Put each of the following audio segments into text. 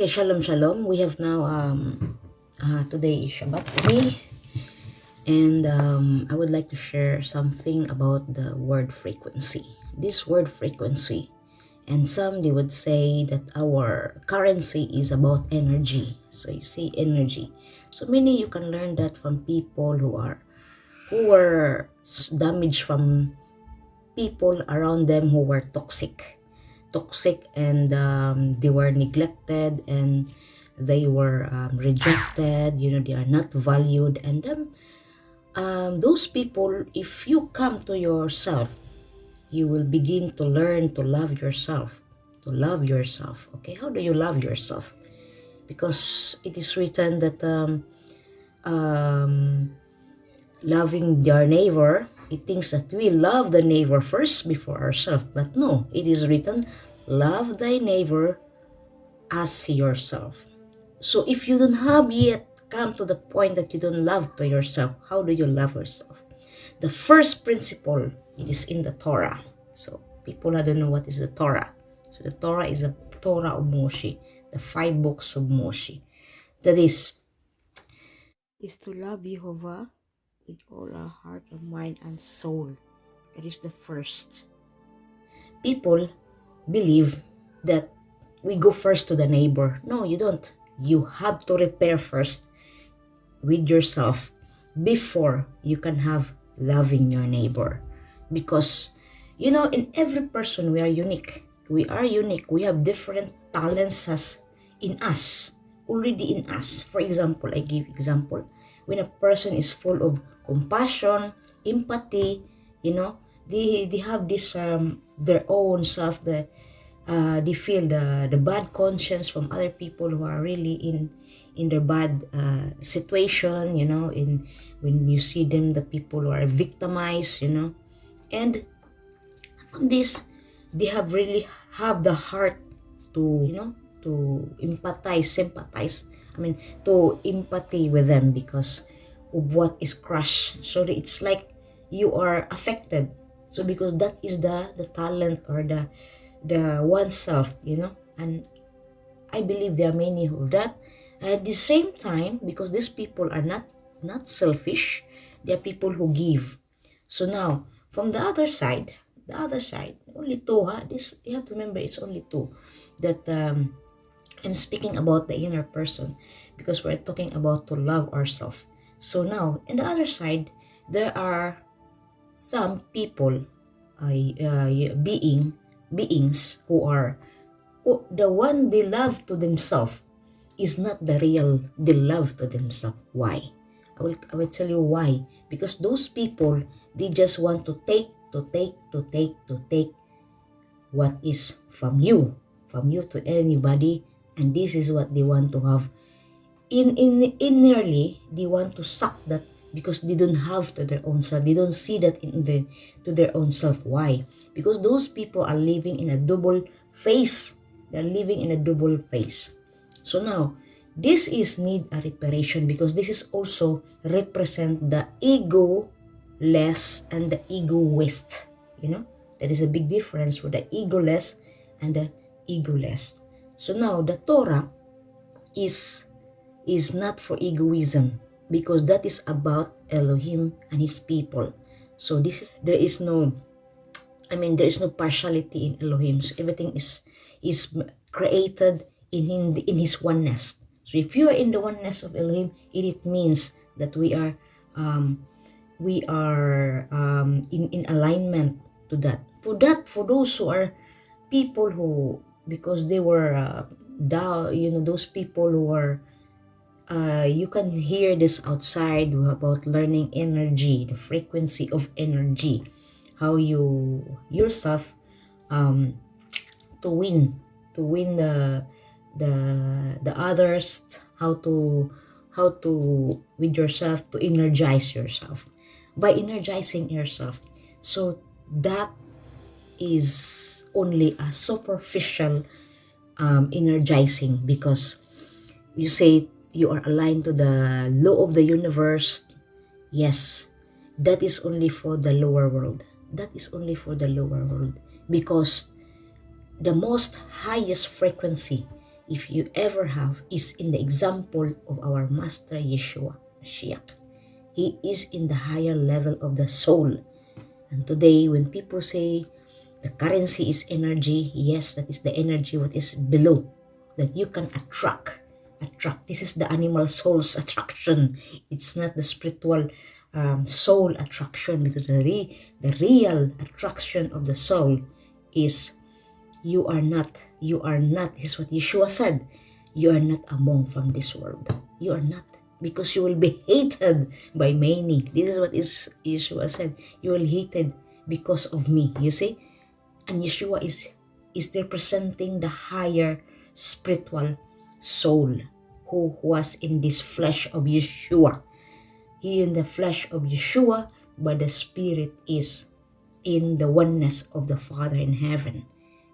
Okay, shalom, shalom. We have now, today is Shabbat for me. And I would like to share something about the word frequency. This word frequency, and some they would say that our currency is about energy. So you see energy. So many you can learn that from people who were damaged from people around them who were toxic, and they were neglected, and they were rejected, they are not valued. And then those people, if you come to yourself, you will begin to learn to love yourself. Okay, how do you love yourself? Because it is written that um, loving your neighbor, it thinks that we love the neighbor first before ourselves. But no, it is written, love thy neighbor as yourself. So if you don't have yet come to the point that you don't love to yourself, how do you love yourself? The first principle, it is in the Torah. So people don't know what is the Torah. So the Torah is a Torah of Moshe, the 5 books of Moshe. That is to love Jehovah with all our heart and mind and soul. That is the first. People believe that we go first to the neighbor. No, you don't. You have to repair first with yourself before you can have loving your neighbor. Because, in every person we are unique. We are unique. We have different talents in us, already in us. For example, I give example. When a person is full of compassion, empathy, they have this their own self. They feel the bad conscience from other people who are really in their bad situation. In when you see them, the people who are victimized. And from this, they have really have the heart to empathize, sympathize. To empathy with them because of what is crushed. So that it's like you are affected. So because that is the talent or the oneself, and I believe there are many who have that. At the same time, because these people are not selfish, they are people who give. So now, from the other side, only two. This you have to remember. It's only two that I'm speaking about the inner person because we're talking about to love ourselves. So now, in the other side, there are some people, beings who are the one they love to themselves is not the real they love to themselves. Why? I will tell you why. Because those people, they just want to take what is from you to anybody, and this is what they want to have. Innerly, they want to suck that because they don't have to their own self. They don't see that to their own self. Why? Because those people are living in a double face. They're living in a double face. So now, this is need a reparation because this is also represent the ego-less and the egoist. There is a big difference for the ego-less and the ego-less. So now, the Torah is not for egoism because that is about Elohim and his people. So there is no partiality in Elohim. So everything is created in his oneness. So if you are in the oneness of Elohim, it means that we are in alignment to that. For those who are people who, because they were those people who are you can hear this outside about learning energy, the frequency of energy, how you yourself to win the others, how to with yourself to energize yourself by energizing yourself. So that is only a superficial energizing because you say you are aligned to the law of the universe. Yes, that is only for the lower world. Because the most highest frequency if you ever have, is in the example of our Master Yeshua Mashiach. He is in the higher level of the soul. And today, when people say the currency is energy, yes, that is the energy what is below, that you can attract. This is the animal soul's attraction. It's not the spiritual soul attraction, because the real attraction of the soul is you are not, this is what Yeshua said, you are not among from this world. You are not, because you will be hated by many. This is what Yeshua said. You will hated because of me, you see? And Yeshua is representing the higher spiritual soul who was in this flesh of Yeshua. He in the flesh of Yeshua, but the spirit is in the oneness of the Father in heaven.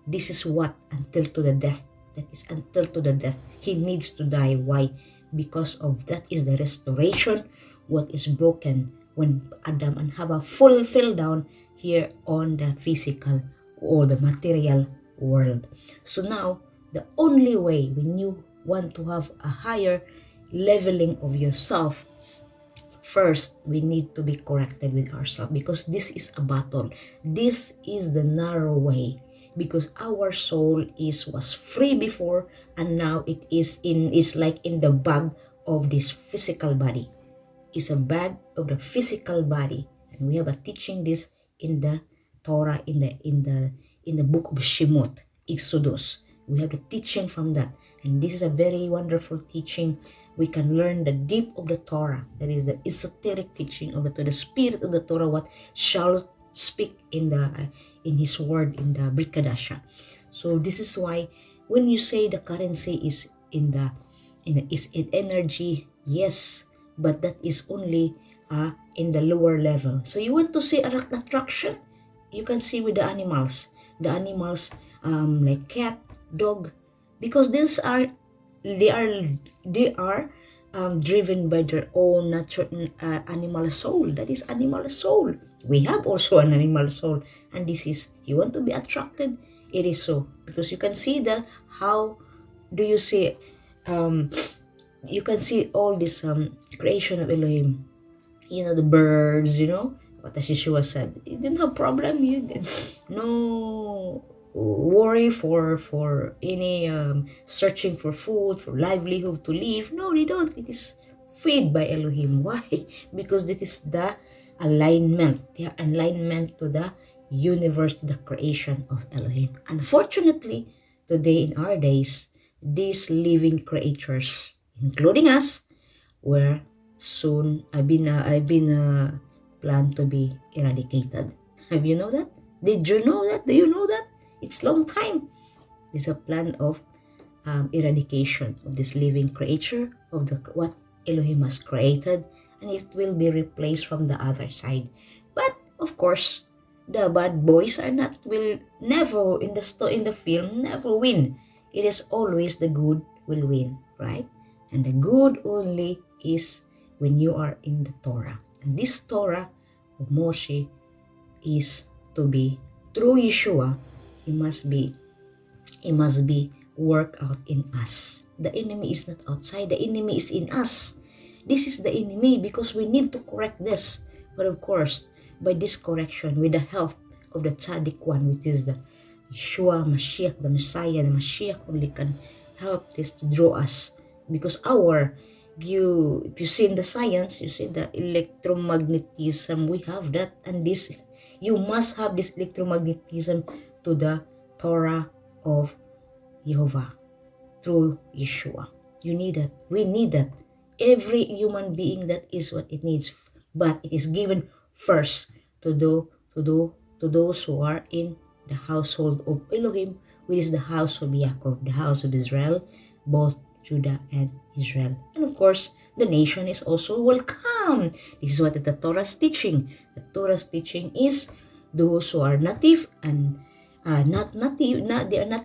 This is what until to the death. That is until to the death. He needs to die. Why? Because of that is the restoration, what is broken when Adam and Hava fell down here on the physical or the material world. So now, the only way when you want to have a higher leveling of yourself, first, we need to be corrected with ourselves, because this is a battle. This is the narrow way, because our soul was free before, and now it is like in the bag of this physical body. It's a bag of the physical body, and we have a teaching this in the Torah, in the book of Shemot, Exodus. We have the teaching from that, and this is a very wonderful teaching. We can learn the deep of the Torah, that is the esoteric teaching of the spirit of the Torah, what shall speak in His word in the Brit Kadasha. So this is why when you say the currency is in energy, yes, but that is only in the lower level. So you want to see attraction, you can see with the animals like cat, dog, because they are driven by their own natural animal soul. That is animal soul. We have also an animal soul, and this is, you want to be attracted, it is so, because you can see how do you see you can see all this creation of Elohim, the birds, what as Yeshua said, you didn't have problem, you did no worry for any searching for food, for livelihood, to live. No, they don't. It is fed by Elohim. Why? Because this is the alignment. Their alignment to the universe, to the creation of Elohim. Unfortunately, today in our days, these living creatures, including us, were soon planned to be eradicated. Have you know that? Did you know that? Do you know that? It's long time. It's a plan of eradication of this living creature, of what Elohim has created, and it will be replaced from the other side. But of course, the bad boys will never in the film never win. It is always the good will win, right? And the good only is when you are in the Torah. And this Torah of Moshe is to be through Yeshua. It must be worked out in us. The enemy is not outside. The enemy is in us. This is the enemy, because we need to correct this. But of course, by this correction, with the help of the Tzaddik one, which is the Yeshua Mashiach, the Messiah, the Mashiach only can help this to draw us. Because if you see in the science, you see the electromagnetism, we have that, and this, you must have this electromagnetism to the Torah of Jehovah through Yeshua. You need that. We need that. Every human being, that is what it needs. But it is given first to those who are in the household of Elohim, which is the house of Yaakov, the house of Israel, both Judah and Israel. And of course, the nation is also welcome. This is what the Torah is teaching. The Torah's teaching is those who are native and they are not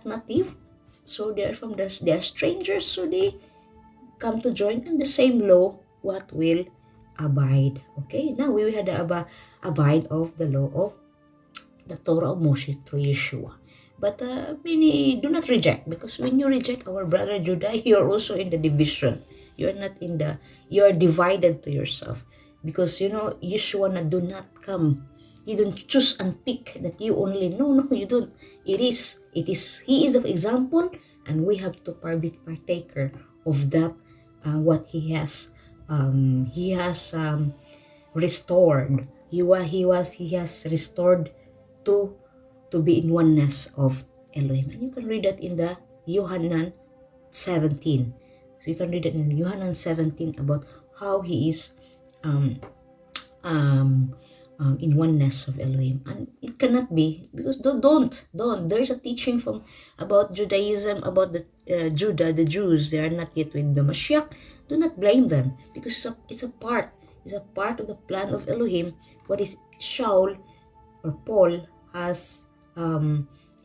native, so they are strangers, so they come to join, and the same law what will abide. Okay, now we had abide of the law of the Torah of Moshe through Yeshua. But many do not reject, because when you reject our brother Judah, you're also in the division. You're not in the, you're divided to yourself. Because Yeshua do not come. You don't choose and pick that you only. No, no, you don't. He is the example, and we have to be partaker of that, what he has restored. He has restored to be in oneness of Elohim. And you can read that in the Yohanan 17. So you can read it in Yohanan 17 about how he is in oneness of Elohim. And it cannot be, because don't. There's a teaching from about Judaism, about the Judah, the Jews. They are not yet with the Mashiach. Do not blame them, because it's a part of the plan of Elohim. What is Shaul or Paul has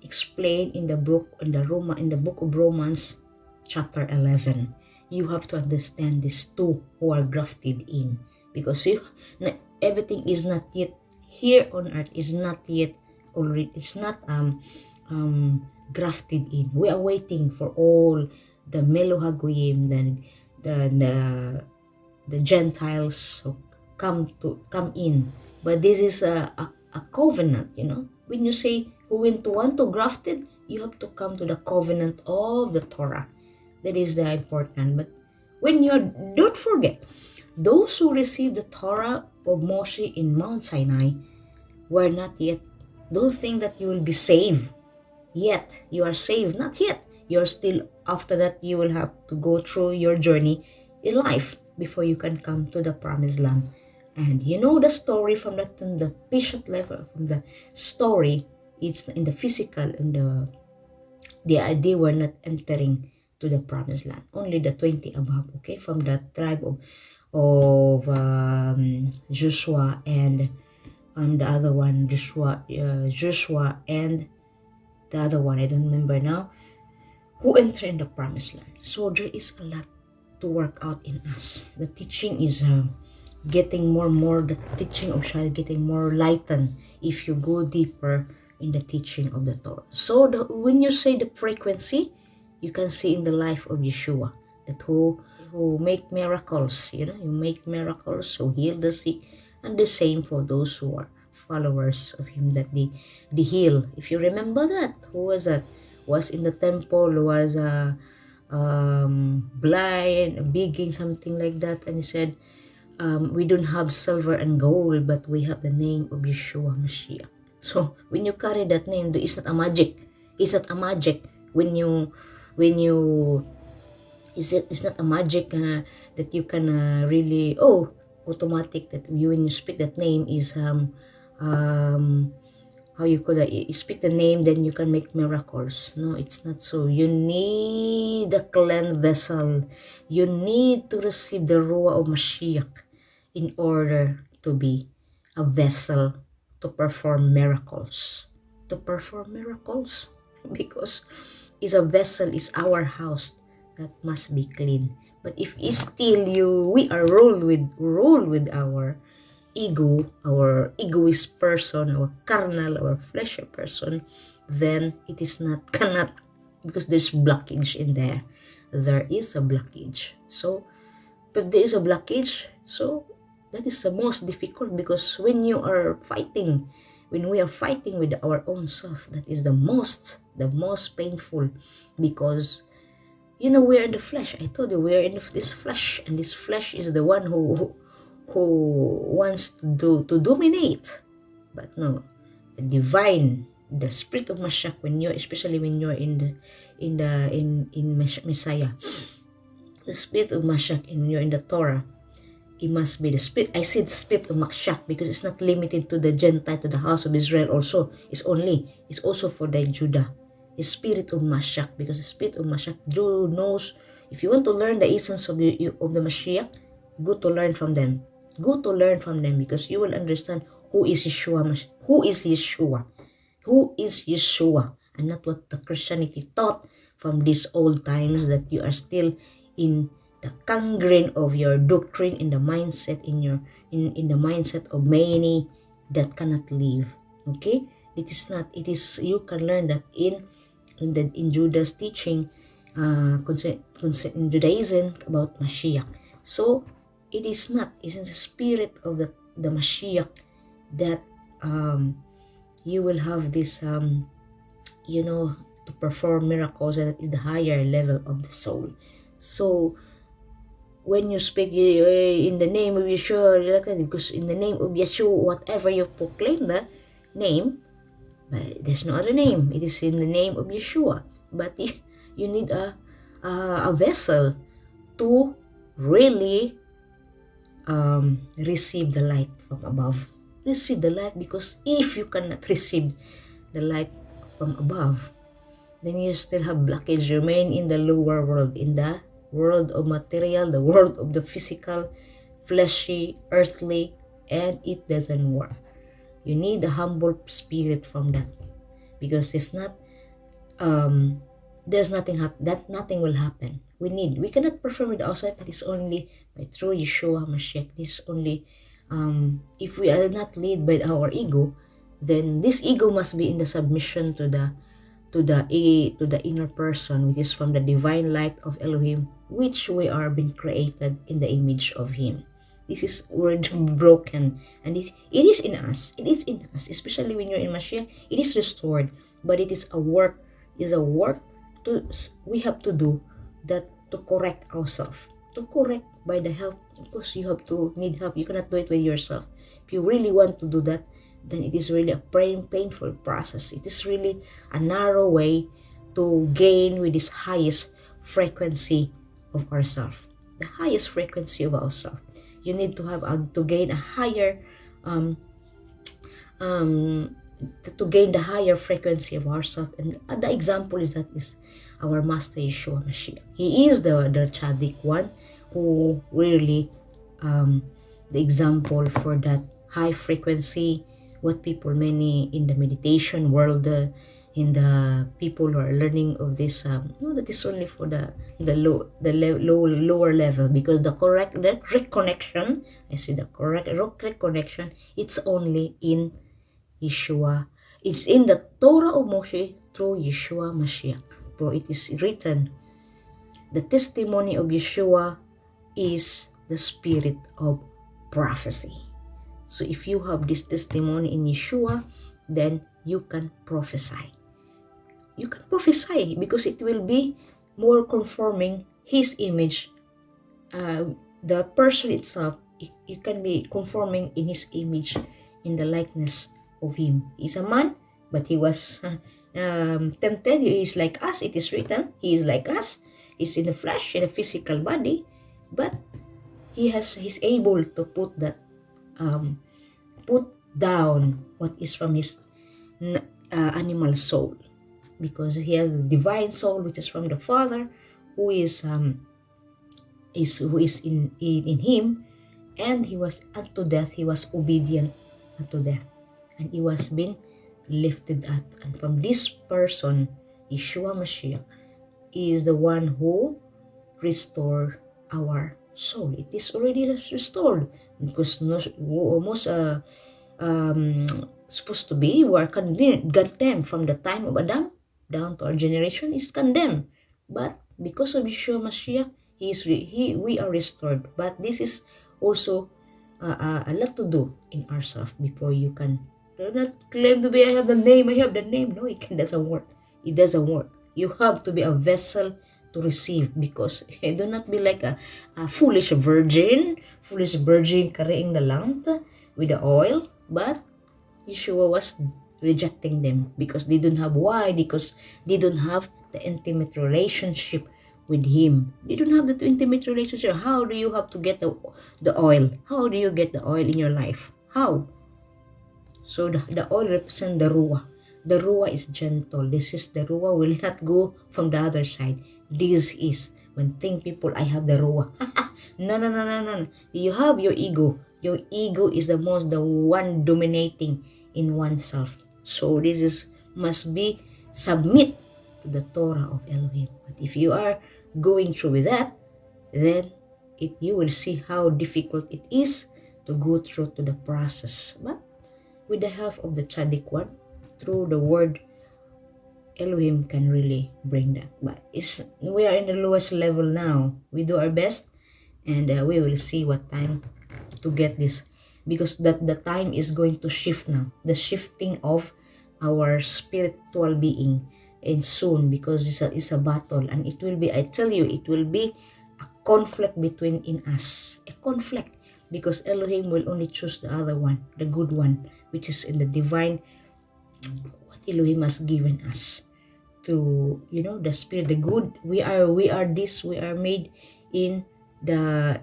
explained in the book of Romans chapter 11. You have to understand these two who are grafted in, because everything is not yet here on earth, is not yet already, it's not grafted in. We are waiting for all the Melohagoyim, then the Gentiles who come in. But this is a covenant, when you say who want to grafted, you have to come to the covenant of the Torah. That is the important. But when don't forget, those who received the Torah of Moshe in Mount Sinai were not yet. Don't think that you will be saved yet. You are saved, not yet. You're still, after that, you will have to go through your journey in life before you can come to the promised land. And you know the story from the patient level, from the story, it's in the physical, and they were not entering to the promised land. Only the 20 above, okay, from the tribe of Joshua and the other one, Joshua and the other one, I don't remember now, who enter in the promised land. So there is a lot to work out in us. The teaching is getting more, the teaching of Shai getting more lightened if you go deeper in the teaching of the Torah. So when you say the frequency, you can see in the life of Yeshua that who make miracles, you make miracles, who heal the sick, and the same for those who are followers of him, that they heal. If you remember that, who was that? Was in the temple, was blind, begging, something like that, and he said, we don't have silver and gold, but we have the name of Yeshua Mashiach. So when you carry that name, it's not a magic. It's not a magic. It's not a magic that you can really automatic that when you speak that name is how you call that, you speak the name, then you can make miracles. No, it's not so. You need a clean vessel. You need to receive the Ruah of Mashiach in order to be a vessel to perform miracles. Because is a vessel, is our house that must be clean. But if still we are ruled with our ego, our egoist person, our carnal, our fleshy person, then it is cannot, because there's blockage in there. There is a blockage. So if there is a blockage, so that is the most difficult, because when we are fighting with our own self, that is the most painful, because we're in the flesh. I told you we're in this flesh, and this flesh is the one who wants to dominate. But no, the divine, the spirit of Mashiach, especially when you're in Messiah, the spirit of Mashiach, and when you're in the Torah, it must be the spirit. I said spirit of Mashiach because it's not limited to the Gentile, to the house of Israel also. It's also for the Judah. The spirit of Mashiach, because the spirit of Mashiach, Jew knows. If you want to learn the essence of the Mashiach, go to learn from them. Because you will understand who is Yeshua, and not what the Christianity taught from these old times, that you are still in the gangrene of your doctrine, in the mindset, in the mindset of many that cannot live. Okay, It is not. It is, you can learn that in Judas teaching, in Judaism about Mashiach. So it is not. It's in the spirit of the Mashiach that you will have this to perform miracles at the higher level of the soul. So when you speak in the name of Yeshua, because in the name of Yeshua, whatever you proclaim the name, but there's no other name. It is in the name of Yeshua. But you need a vessel to really receive the light from above. Receive the light, because if you cannot receive the light from above, then you still have blockage. Remain in the lower world, in the world of material, the world of the physical, fleshy, earthly, and it doesn't work. You need a humble spirit from that, because if not, there's nothing nothing will happen. We cannot perform it outside, but it's only by through Yeshua Mashiach. This only if we are not led by our ego, then this ego must be in the submission to the inner person, which is from the divine light of Elohim, which we are being created in the image of Him. This is word broken, and it is in us. It is in us, especially when you're in Mashiach. It is restored, but it is a work. We have to do that to correct ourselves, to correct by the help, because you have to need help. You cannot do it by yourself. If you really want to do that, then it is really a painful process. It is really a narrow way to gain with this highest frequency of ourselves, the highest frequency of ourselves. You need to have to gain a higher to gain the higher frequency of ourselves. And the example is our Master Yeshua Mashiach. He is the tzaddik one who really the example for that high frequency, what people many in the meditation world, in the people who are learning of this, that is only for the lower level, because the correct connection, it's only in Yeshua. It's in the Torah of Moshe through Yeshua Mashiach. For it is written, the testimony of Yeshua is the spirit of prophecy. So if you have this testimony in Yeshua, then you can prophesy. You can prophesy because it will be more conforming His image. The person itself, you can be conforming in His image, in the likeness of Him. He's a man, but He was tempted. He is like us. It is written, He is like us. He's in the flesh, in a physical body, but He's able to put that put down what is from His animal soul, because He has the divine soul which is from the Father, who is in Him, and He was unto death. He was obedient unto death, and He was being lifted up. And from this person, Yeshua Mashiach is the one who restored our soul. It is already restored, because most supposed to be, we are condemned from the time of Adam down to our generation is condemned. But because of Yeshua Mashiach, we are restored. But this is also a lot to do in ourselves before you can do not claim to be, I have the name. No, it doesn't work. It doesn't work. You have to be a vessel to receive, because do not be like a foolish virgin carrying the lamp with the oil. But Yeshua was rejecting them because they don't have, why? Because they don't have the intimate relationship with Him. They don't have the intimate relationship. How do you have to get the oil? How do you get the oil in your life? How? So the oil represents the Ruah. The Ruah is gentle. This is the Ruah will not go from the other side. This is when people, I have the Ruah. No. You have your ego. Your ego is the one dominating in oneself. So this must be submit to the Torah of Elohim. But if you are going through with that, then you will see how difficult it is to go through to the process. But with the help of the tzaddik one, through the word, Elohim can really bring that. But we are in the lowest level now. We do our best, and we will see what time to get this, because that the time is going to shift now. The shifting of our spiritual being, and soon, because it's a battle, and it will be, I tell you, it will be a conflict between in us, a conflict, because Elohim will only choose the other one, the good one, which is in the divine, what Elohim has given us to, the spirit, the good. We are this, we are made in the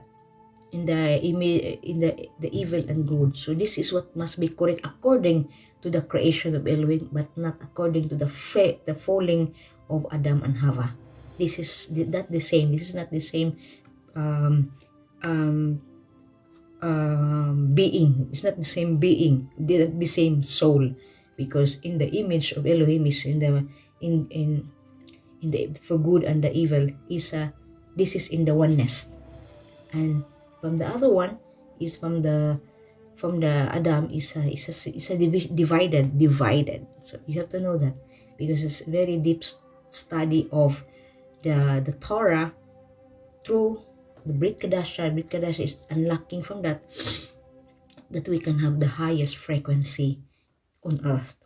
image, in the evil and good. So this is what must be correct according to the creation of Elohim, but not according to the falling of Adam and Hava. This is not the same. This is not the same um, um, being. It's not the same being, the same soul, because in the image of Elohim is in the for good and the evil is this is in the oneness, and from the other one is from the Adam is a divided. So you have to know that, because it's very deep study of the Torah through the Brit Kadasha. Brit Kadasha is unlocking from that we can have the highest frequency on earth,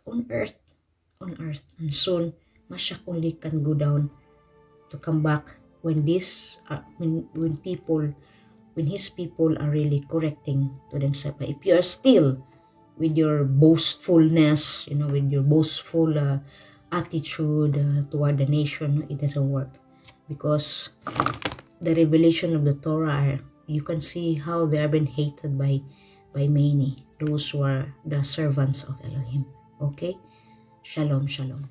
and soon Mashiach only can go down to come back when this when his people are really correcting to themselves. But if you are still with your boastfulness, with your boastful attitude toward the nation, it doesn't work, because the revelation of the Torah, you can see how they have been hated by many, those who are the servants of Elohim. Okay? Shalom, shalom.